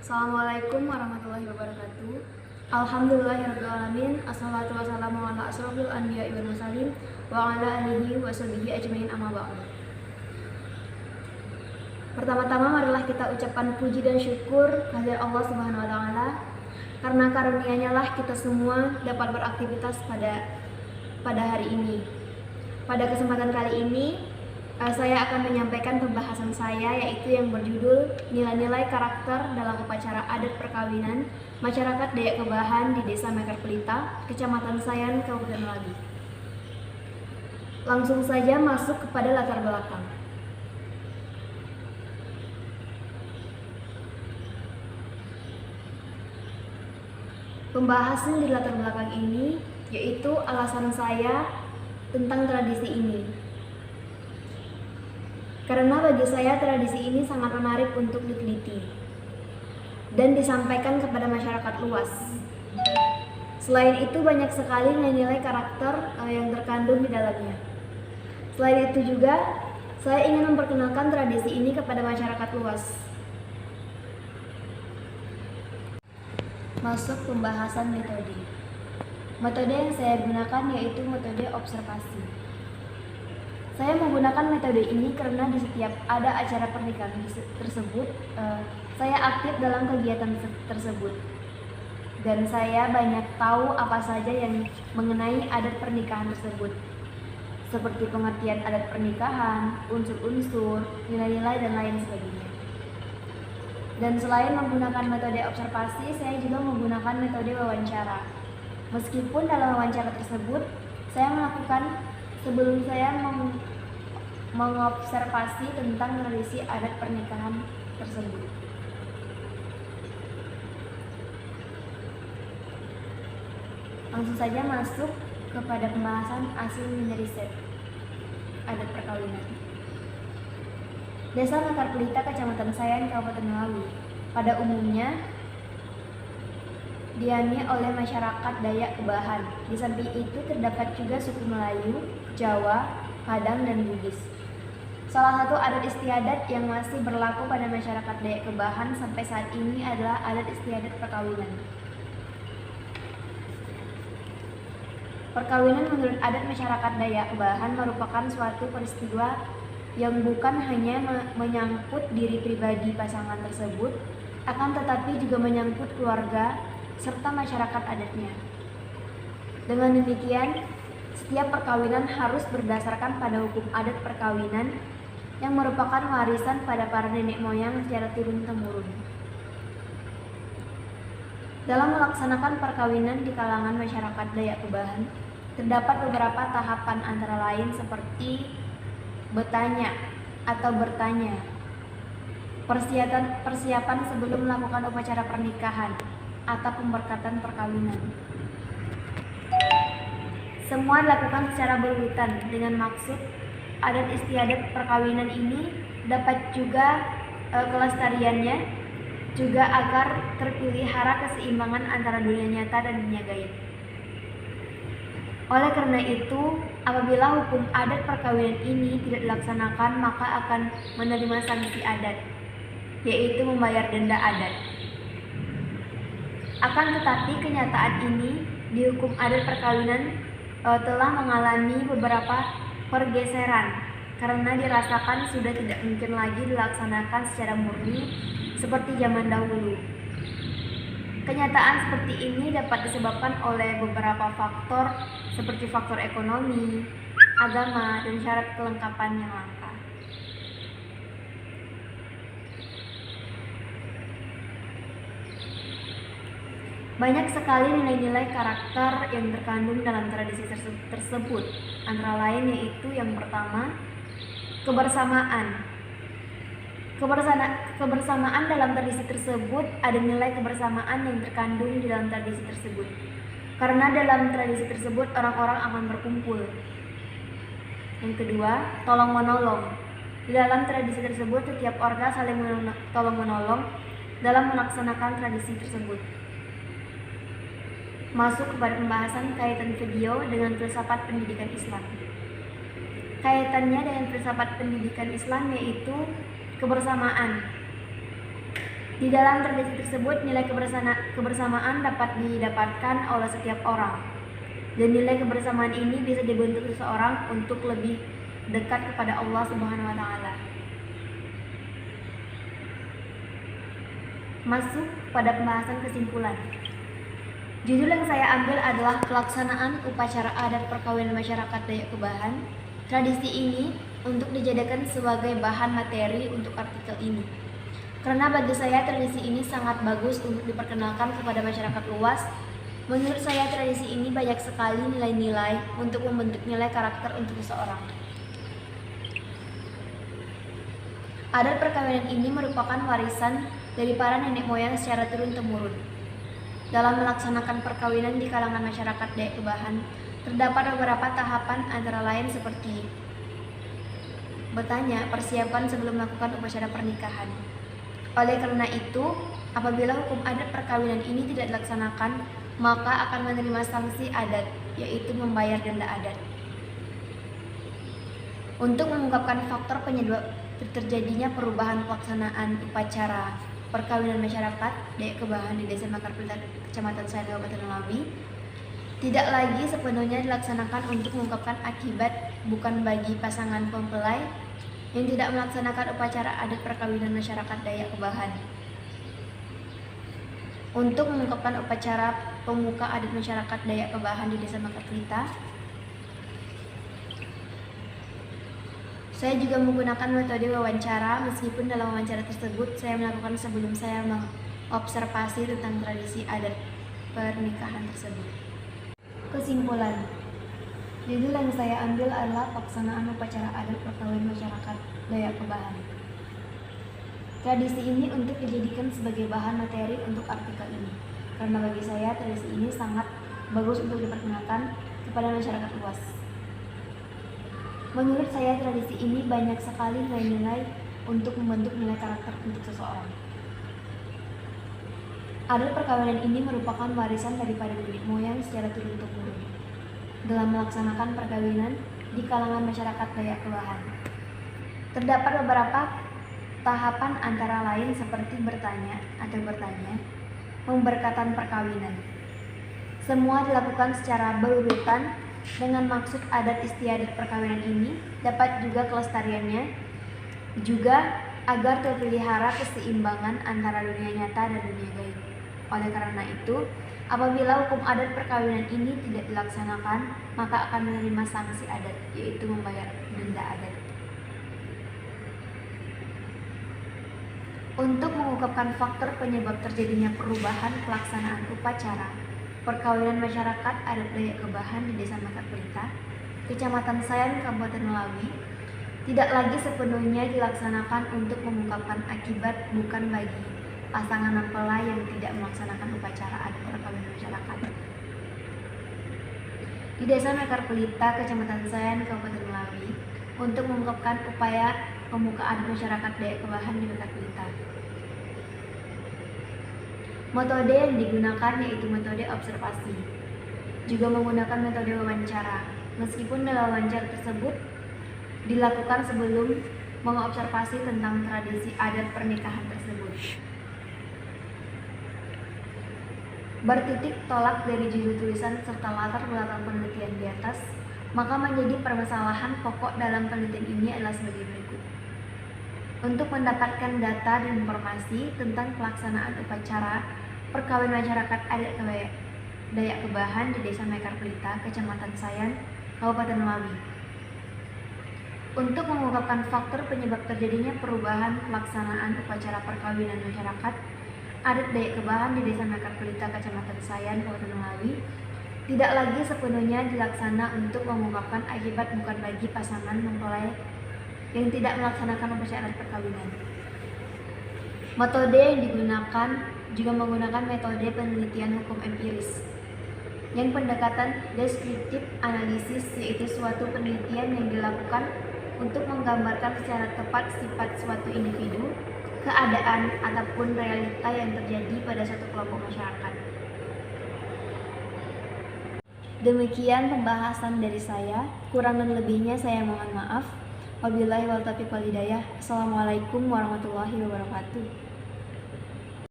Assalamualaikum warahmatullahi wabarakatuh. Alhamdulillahirrahmanirrahim. Assalatu wassalamu ala asrofil anbiya wal mursalin wa ala alihi wa sahbihi ajmain amma ba'du. Pertama-tama marilah kita ucapkan puji dan syukur kehadirat Allah Subhanahu wa taala, karena karunia-Nya lah kita semua dapat beraktivitas pada hari ini. Pada kesempatan kali ini saya akan menyampaikan pembahasan saya, yaitu yang berjudul nilai-nilai karakter dalam upacara adat perkawinan masyarakat Dayak Kebahan di Desa Mekar Pelita, Kecamatan Sayan, Kabupaten Melawi. Langsung saja masuk kepada latar belakang. Pembahasan di latar belakang ini yaitu alasan saya tentang tradisi ini. Karena bagi saya tradisi ini sangat menarik untuk diteliti dan disampaikan kepada masyarakat luas. Selain itu banyak sekali nilai-nilai karakter yang terkandung di dalamnya. Selain itu juga saya ingin memperkenalkan tradisi ini kepada masyarakat luas. Masuk pembahasan metode. Metode yang saya gunakan yaitu metode observasi. Saya menggunakan metode ini karena di setiap ada acara pernikahan tersebut, saya aktif dalam kegiatan tersebut. Dan saya banyak tahu apa saja yang mengenai adat pernikahan tersebut. Seperti pengertian adat pernikahan, unsur-unsur, nilai-nilai, dan lain sebagainya. Dan selain menggunakan metode observasi, saya juga menggunakan metode wawancara. Meskipun dalam wawancara tersebut, saya melakukan sebelum saya mengobservasi tentang tradisi adat pernikahan tersebut. Langsung saja masuk kepada pembahasan hasil mini riset adat perkawinan. Desa Mekar Pelita, Kecamatan Sayan, Kabupaten Melawi, pada umumnya dihuni oleh masyarakat Dayak Kebahan. Di samping itu terdapat juga suku Melayu, Jawa, Padang, dan Bugis. Salah satu adat istiadat yang masih berlaku pada masyarakat Dayak Kebahan sampai saat ini adalah adat istiadat perkawinan. Perkawinan menurut adat masyarakat Dayak Kebahan merupakan suatu peristiwa yang bukan hanya menyangkut diri pribadi pasangan tersebut, akan tetapi juga menyangkut keluarga serta masyarakat adatnya. Dengan demikian, setiap perkawinan harus berdasarkan pada hukum adat perkawinan yang merupakan warisan pada para nenek moyang secara turun-temurun. Dalam melaksanakan perkawinan di kalangan masyarakat Dayak Kebahan, terdapat beberapa tahapan antara lain seperti bertanya atau bertanya, persiapan sebelum melakukan upacara pernikahan atau pemberkatan perkawinan. Semua dilakukan secara berurutan dengan maksud adat istiadat perkawinan ini dapat juga kelestariannya, juga agar terpelihara keseimbangan antara dunia nyata dan dunia gaib. Oleh karena itu, apabila hukum adat perkawinan ini tidak dilaksanakan, maka akan menerima sanksi adat, yaitu membayar denda adat. Akan tetapi kenyataan ini di hukum adat perkawinan telah mengalami beberapa pergeseran karena dirasakan sudah tidak mungkin lagi dilaksanakan secara murni seperti zaman dahulu. Kenyataan seperti ini dapat disebabkan oleh beberapa faktor seperti faktor ekonomi, agama, dan syarat kelengkapan yang langka. Banyak sekali nilai-nilai karakter yang terkandung dalam tradisi tersebut. Antara lain yaitu yang pertama, kebersamaan. Kebersamaan dalam tradisi tersebut ada nilai kebersamaan yang terkandung di dalam tradisi tersebut. Karena dalam tradisi tersebut orang-orang akan berkumpul. Yang kedua, tolong-menolong. Di dalam tradisi tersebut setiap warga saling tolong-menolong dalam melaksanakan tradisi tersebut. Masuk kepada pembahasan kaitan video dengan filsafat pendidikan Islam. Kaitannya dengan filsafat pendidikan Islam yaitu kebersamaan. Di dalam tradisi tersebut, nilai kebersamaan dapat didapatkan oleh setiap orang. Dan nilai kebersamaan ini bisa dibentuk seseorang untuk lebih dekat kepada Allah Subhanahu wa taala. Masuk pada pembahasan kesimpulan. Judul yang saya ambil adalah pelaksanaan upacara adat perkawinan masyarakat Dayak Kebahan. Tradisi ini untuk dijadikan sebagai bahan materi untuk artikel ini. Karena bagi saya tradisi ini sangat bagus untuk diperkenalkan kepada masyarakat luas. Menurut saya tradisi ini banyak sekali nilai-nilai untuk membentuk nilai karakter untuk seseorang. Adat perkawinan ini merupakan warisan dari para nenek moyang secara turun-temurun. Dalam melaksanakan perkawinan di kalangan masyarakat Dayak Kebahan, terdapat beberapa tahapan antara lain seperti bertanya, persiapan sebelum melakukan upacara pernikahan. Oleh karena itu, apabila hukum adat perkawinan ini tidak dilaksanakan, maka akan menerima sanksi adat, yaitu membayar denda adat. Untuk mengungkapkan faktor penyebab terjadinya perubahan pelaksanaan upacara perkawinan masyarakat Dayak Kebahan di Desa Makarpilta, Kecamatan Sayan, Kabupaten Ngawi, tidak lagi sepenuhnya dilaksanakan untuk mengungkapkan akibat, bukan bagi pasangan mempelai yang tidak melaksanakan upacara adat perkawinan masyarakat Dayak Kebahan. Untuk mengungkapkan upacara pemuka adat masyarakat Dayak Kebahan di Desa Makarpilta, saya juga menggunakan metode wawancara, meskipun dalam wawancara tersebut saya melakukan sebelum saya mengobservasi tentang tradisi adat pernikahan tersebut. Kesimpulan. Judul yang saya ambil adalah pelaksanaan upacara adat perkawinan masyarakat Dayak Kebahan. Tradisi ini untuk dijadikan sebagai bahan materi untuk artikel ini, karena bagi saya tradisi ini sangat bagus untuk diperkenalkan kepada masyarakat luas. Menurut saya tradisi ini banyak sekali nilai-nilai untuk membentuk nilai karakter untuk seseorang. Adat perkawinan ini merupakan warisan daripada nenek moyang secara turun-temurun dalam melaksanakan perkawinan di kalangan masyarakat Dayak Kebahan. Terdapat beberapa tahapan antara lain seperti bertanya, pemberkatan perkawinan. Semua dilakukan secara berurutan dengan maksud adat istiadat perkawinan ini dapat juga kelestariannya, juga agar terpelihara keseimbangan antara dunia nyata dan dunia gaib. Oleh karena itu, apabila hukum adat perkawinan ini tidak dilaksanakan, maka akan menerima sanksi adat, yaitu membayar denda adat. Untuk mengungkapkan faktor penyebab terjadinya perubahan pelaksanaan upacara perkawinan masyarakat adat Dayak Kebahan di Desa Makarpilta, Kecamatan Sayan, Kabupaten Ngawi, tidak lagi sepenuhnya dilaksanakan untuk mengungkapkan akibat, bukan bagi pasangan mempelai yang tidak melaksanakan upacara adat perkawinan masyarakat. Di Desa Makarpilta, Kecamatan Sayan, Kabupaten Ngawi, untuk mengungkapkan upaya pemuka adat masyarakat Dayak Kebahan di Makarpilta. Metode yang digunakan yaitu metode observasi, juga menggunakan metode wawancara, meskipun dalam wawancara tersebut dilakukan sebelum mengobservasi tentang tradisi adat pernikahan tersebut. Bertitik tolak dari judul tulisan serta latar belakang penelitian di atas, maka menjadi permasalahan pokok dalam penelitian ini adalah sebagai berikut. Untuk mendapatkan data dan informasi tentang pelaksanaan upacara perkawinan masyarakat adat Dayak Kebahan di Desa Makarpilta, Kecamatan Sayan, Kabupaten Ngawi. Untuk mengungkapkan faktor penyebab terjadinya perubahan pelaksanaan upacara perkawinan masyarakat adat Dayak Kebahan di Desa Makarpilta, Kecamatan Sayan, Kabupaten Ngawi, tidak lagi sepenuhnya dilaksana untuk mengungkapkan akibat, bukan bagi pasangan mempelai yang tidak melaksanakan upacara perkawinan. Metode yang digunakan juga menggunakan metode penelitian hukum empiris, yang pendekatan deskriptif analisis, yaitu suatu penelitian yang dilakukan untuk menggambarkan secara tepat sifat suatu individu, keadaan, ataupun realita yang terjadi pada suatu kelompok masyarakat. Demikian pembahasan dari saya, kurang dan lebihnya saya mohon maaf. Wabillahi wal taufiq wal hidayah. Assalamualaikum warahmatullahi wabarakatuh.